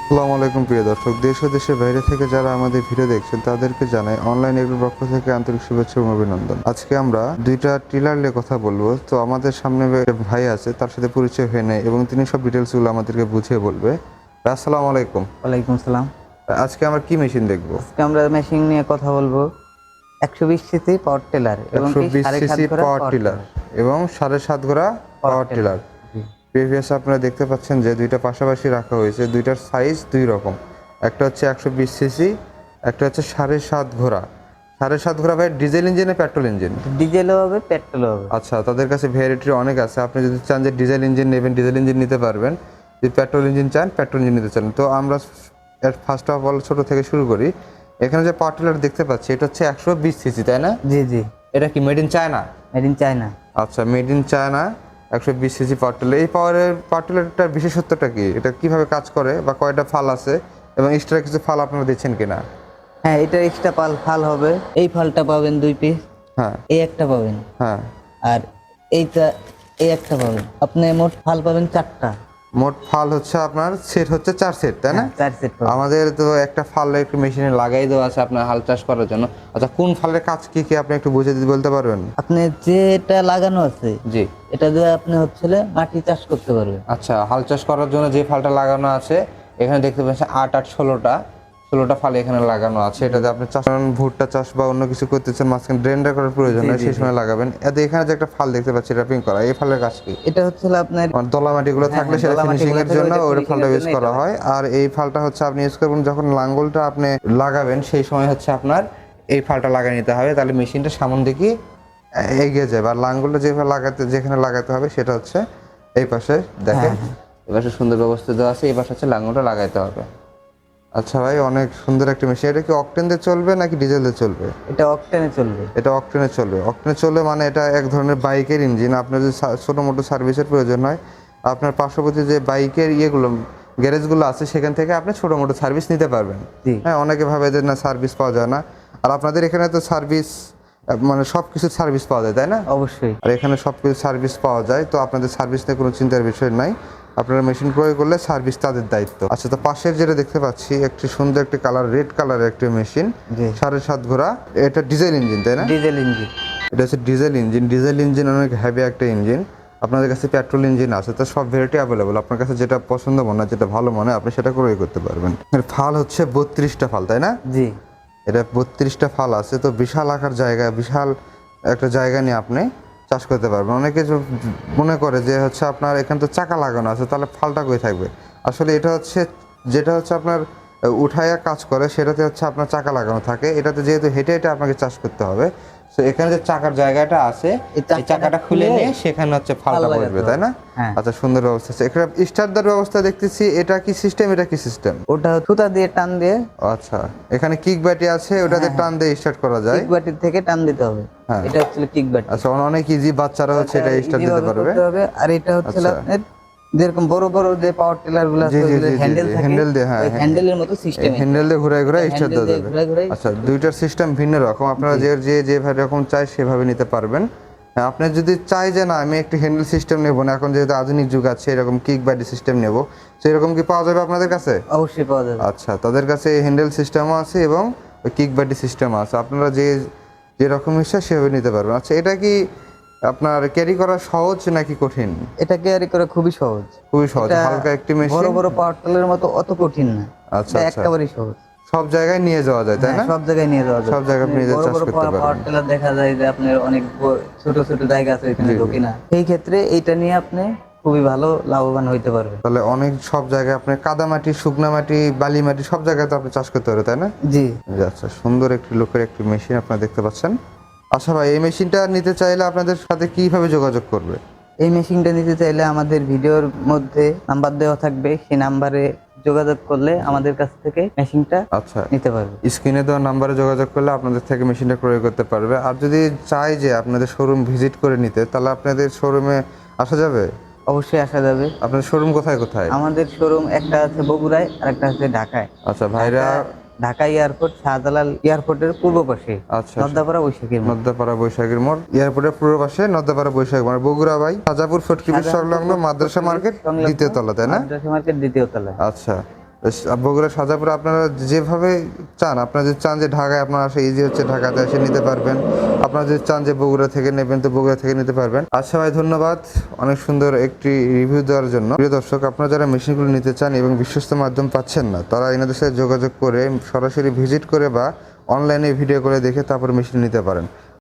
আসসালামু আলাইকুম প্রিয় দর্শক, দেশ ও দেশের বাইরে থেকে যারা আমাদের ভিডিও দেখছেন তাদেরকে জানাই অনলাইন এগ্রোর পক্ষ থেকে আন্তরিক শুভেচ্ছা এবং অভিনন্দন। আজকে আমরা দুইটা টিলার নিয়ে কথা বলবো। তো আমাদের সামনে ভাই আছে, তার সাথে পরিচয় হয়ে নেয় এবং তিনি সব ডিটেলসগুলো আমাদেরকে বুঝিয়ে বলবে। আসসালামু আলাইকুম। ওয়ালাইকুম সালাম। আজকে আমরা কি মেশিন দেখবো? আজকে আমরা মেশিন নিয়ে কথা বলবো। 120 সিসি পাওয়ার টিলার এবং 120 সিসি পাওয়ার টিলার এবং 7.5 ঘোড়া পাওয়ার টিলার। প্রিভিয়াস আপনারা দেখতে পাচ্ছেন যে দুইটা পাশাপাশি রাখা হয়েছে, দুইটার সাইজ দুই রকম। একটা হচ্ছে 120 সিসি, একটা হচ্ছে 7.5 ঘোড়া। 7.5 ঘোড়া ভাই ডিজেল ইঞ্জিনে পেট্রোল ইঞ্জিন? ডিজেলও হবে, পেট্রোলও হবে। আচ্ছা, তাদের কাছে ভ্যারাইটি অনেক আছে। আপনি যদি চান যে ডিজেল ইঞ্জিন নেবেন, ডিজেল ইঞ্জিন নিতে পারবেন। যদি পেট্রোল ইঞ্জিন চান, পেট্রোল ইঞ্জিন নিতে চান। তো আমরা ফার্স্ট অফ অল ছোট থেকে শুরু করি। এখানে যে পাওয়ার টিলার দেখতে পাচ্ছি এটা হচ্ছে 120 সিসি, তাই না? জি জি। এটা কি made in China? Made in China. আচ্ছা, made in China 120 CC power tiller. এই পাওয়ার টিলারটার বিশেষত্বটা কি? এটা কিভাবে কাজ করে বা কয়টা ফাল আছে এবং এক্সট্রা কিছু ফাল আপনারা দিচ্ছেন কিনা? হ্যাঁ, এটা এক্সট্রা ফাল হবে। এই ফালটা পাবেন 2 পিস। হ্যাঁ, এই একটা পাবেন। হ্যাঁ। আর এই একটা পাবেন। আপনি মোট ফাল পাবেন 4টা। মোট ফাল হচ্ছে আপনার সেট হচ্ছে 4 সেট, তাই না? 4 সেট পাবেন। আমাদের তো একটা ফাল একটু মেশিনে লাগাই দেওয়া আছে আপনার হাল চাষ করার জন্য। আচ্ছা, কোন ফালের কাজ কি কি আপনি একটু বুঝিয়ে দিতে বলতে পারবেন? আপনি যেটা লাগানো আছে, জি। এটা দিয়ে আপনি হচ্ছে মাটি চাষ করতে পারবেন। আচ্ছা, হাল চাষ করার জন্য যে ফালটা লাগানো আছে এখানে দেখতে পাচ্ছেন 8 8 ষোলোটা ফাল এখানে লাগানো আছে। এটাতে আপনি চাষ ভুট্টা চাষ বা অন্য কিছু করতেছেন, মাঝখানে ড্রেনটা করার প্রয়োজন হয়, সেই সময় লাগাবেন। এতে এখানে যে একটা ফাল দেখতে পাচ্ছি র্যাপিং করা, এই ফালের কাজ কি? এটা হচ্ছে আপনার দলা মাটিগুলো থাকলে সেটা ফিনিশিং এর জন্য ওই ফালটা ইউজ করা হয়। আর এই ফালটা হচ্ছে আপনি ইউজ করবেন যখন লাঙ্গলটা আপনি লাগাবেন, সেই সময় হচ্ছে আপনার এই ফালটা লাগিয়ে নিতে হবে, তাহলে মেশিনটা সামন দিকে এগিয়ে যাবে। আর লাঙ্গলটা যেখানে লাগাতে হবে সেটা হচ্ছে এই পাশে দেখেন, এই পাশে সুন্দর ব্যবস্থা দেওয়া আছে, এই পাশে হচ্ছে লাঙ্গলটা লাগাইতে হবে। আচ্ছা ভাই, অনেক সুন্দর একটা মেশিন। এটা কি অকটেন দিয়ে চলবে নাকি ডিজেল দিয়ে চলবে? এটা অকটেনে চলবে। এটা অকটেনে চলবে। অকটেনে চলবে মানে এটা এক ধরনের বাইকের ইঞ্জিন। আপনার যদি ছোটো মোটো সার্ভিসের প্রয়োজন হয়, আপনার পার্শ্ববর্তী যে বাইকের গ্যারেজগুলো আছে সেখান থেকে আপনি ছোটো মোটো সার্ভিস নিতে পারবেন। হ্যাঁ, অনেকে ভাবে যে না সার্ভিস পাওয়া যায় না, আর আপনাদের এখানে তো সার্ভিস মানে সব কিছু সার্ভিস পাওয়া যায়, তাই না? অবশ্যই। আর এখানে সব কিছু সার্ভিস পাওয়া যায়, তো আপনাদের সার্ভিস নিয়ে কোনো চিন্তার বিষয় নাই। আপনারা মেশিন ক্রয় করলে সার্ভিস তাদের দায়িত্ব। আচ্ছা, তো পাশের যেটা দেখতে পাচ্ছি একটি সুন্দর একটি কালার, রেড কালারের একটি মেশিন, 7.5 ঘোড়া। এটা ডিজেল ইঞ্জিন, তাই না? Diesel engine. এটা হচ্ছে ডিজেল ইঞ্জিন। ডিজেল ইঞ্জিন অনেক হেভি একটা ইঞ্জিন। আপনাদের কাছে পেট্রোল ইঞ্জিন আছে, তো সব ভ্যারাইটি অ্যাভেলেবল। আপনার কাছে যেটা পছন্দ মনে হয়, যেটা ভালো মনে হয়, আপনি সেটা ক্রয় করতে পারবেন। এর ফাল হচ্ছে 32টা ফাল, তাই না? জি। এটা 32টা ফাল আছে, তো বিশাল আকার জায়গা, বিশাল একটা জায়গা নিয়ে আপনি চাষ করতে পারবেন। অনেকে মনে করে যে হচ্ছে আপনার এখানে তো চাকা লাগানো আছে, তাহলে ফালটা কই থাকবে? আসলে এটা হচ্ছে যেটা হচ্ছে আপনার উঠাইয়া কাজ করে, সেটাতে হচ্ছে আপনার চাকা লাগানো থাকে। এটাতে যেহেতু হেঁটে হেঁটে আপনাকে চাষ করতে হবে, তো এখানে যে চাকার জায়গাটা আছে এই চাকাটা খুলে নিয়ে সেখানে হচ্ছে ফালটা বসবে, তাই না? আচ্ছা, সুন্দর ব্যবস্থা আছে। এখানে স্টার্ট দেওয়ার ব্যবস্থা দেখতেছি। এটা কি সিস্টেম? এটা কি সিস্টেম? ওটা সুতা দিয়ে টান দিয়ে। আচ্ছা, এখানে কিক ব্যাটি আছে, ওটাতে টান দিয়ে স্টার্ট করা যায়। কিক ব্যাটির থেকে টান দিতে হবে। এটা হচ্ছে কিক ব্যাটি। আচ্ছা, অনেক ইজি, বাচ্চারা হচ্ছে এটা স্টার্ট দিতে পারবে। আর এটা হচ্ছে আপনার যেরকম বড় বড় যে পাওয়ার টিলার গুলো আছে, হ্যান্ডেল থাকে, হ্যান্ডেল দিয়ে, হ্যাঁ, হ্যান্ডেলের মতো সিস্টেম, হ্যান্ডেল দিয়ে ঘুরায় ঘুরায় স্টার্ট দেওয়া যাবে। আচ্ছা, দুইটার সিস্টেম ভিন্ন রকম। আপনারা যেভাবে রকম চাই সেভাবে নিতে পারবেন। আপনি যদি চাই যে না আমি একটু হ্যান্ডেল সিস্টেম নেবো না, এখন যেহেতু আধুনিক যুগ আছে, এরকম কিক ব্যাটি সিস্টেম নেবো, সেরকম কি পাওয়া যাবে আপনাদের কাছে? অবশ্যই পাওয়া যাবে। আচ্ছা, তাদের কাছে হ্যান্ডেল সিস্টেমও আছে এবং কিক ব্যাটি সিস্টেমও আছে। আপনারা যেরকম ইচ্ছা সেভাবে নিতে পারবেন। আচ্ছা, এটা কি আপনার ক্যারি করা সহজ নাকি কঠিন? এটা ক্যারি করা খুবই সহজ। খুবই সহজ, হালকা একটি মেশিন। বড় বড় পাওয়ার টিলারের মতো অত কঠিন না। আচ্ছা, একেবারেই সহজ। সব জায়গায় নিয়ে যাওয়া যায়, তাই না? সব জায়গায় নিয়ে যাওয়া যায়। সব জায়গায় আপনি চাষ করতে পারবেন। পাওয়ার টিলার দেখা যায় যে আপনার অনেক ছোট ছোট জায়গা আছে, এখানে ঢোকে না। এই ক্ষেত্রে এইটা নিয়ে আপনি খুবই ভালো লাভবান হইতে পারবেন। তাহলে অনেক সব জায়গায় আপনি কাদা মাটি, শুকনা মাটি, বালি মাটি সব জায়গায় তো আপনি চাষ করতে পারবেন, তাই না? জি। আচ্ছা, সুন্দর একটি লোকের একটি মেশিন আপনারা দেখতে পাচ্ছেন। আচ্ছা ভাই, এই মেশিনটা নিতে চাইলে আপনাদের সাথে কিভাবে যোগাযোগ করবে? এই মেশিনটা নিতে চাইলে আমাদের ভিডিওর মধ্যে নাম্বার দেওয়া থাকবে, সেই নাম্বারে যোগাযোগ করলে আমাদের কাছ থেকে মেশিনটা আচ্ছা নিতে পারবে। স্ক্রিনে দেওয়া নাম্বারে যোগাযোগ করলে আপনাদের থেকে মেশিনটা ক্রয় করতে পারবে। আর যদি চাই যে আপনাদের শোরুম ভিজিট করে নিতে, তাহলে আপনাদের শোরুমে আসা যাবে? অবশ্যই আসা যাবে। আপনাদের শোরুম কোথায় কোথায়? আমাদের শোরুম একটা আছে বগুড়ায় আর একটা আছে ঢাকায়। আচ্ছা ভাইরা, ঢাকা এয়ারপোর্ট, শাহজালাল এয়ারপোর্টের পূর্ব পাশে, আচ্ছা, নদ্দাপাড়া বৈশাখীর মোড়। নদ্দাপাড়া বৈশাখীর মোড়, এয়ারপোর্টের পূর্ব পাশে নদ্দাপাড়া বৈশাখী মোড়, বগুড়া ভাই, সাজাপুর ফটকিবির সংলগ্ন মাদ্রাসা মার্কেট দ্বিতীয় তলা, তাই না? মাদ্রাসা মার্কেট দ্বিতীয় তলা। আচ্ছা, বগুড়া সাজাপুরে আপনারা যেভাবে চান, আপনারা যদি চান যে ঢাকায় আপনারা আসে ইজি হচ্ছে ঢাকাতে এসে নিতে পারবেন, আপনারা যদি চান যে বগুড়া থেকে নেবেন তো বগুড়া থেকে নিতে পারবেন। আচ্ছা ভাই, ধন্যবাদ অনেক সুন্দর একটি রিভিউ দেওয়ার জন্য। প্রিয় দর্শক, আপনারা যারা মেশিনগুলো নিতে চান এবং বিশ্বস্ত মাধ্যম পাচ্ছেন না, তারা এনাদের সাথে যোগাযোগ করে সরাসরি ভিজিট করে বা অনলাইনে ভিডিও করে দেখে তারপর মেশিন নিতে পারেন।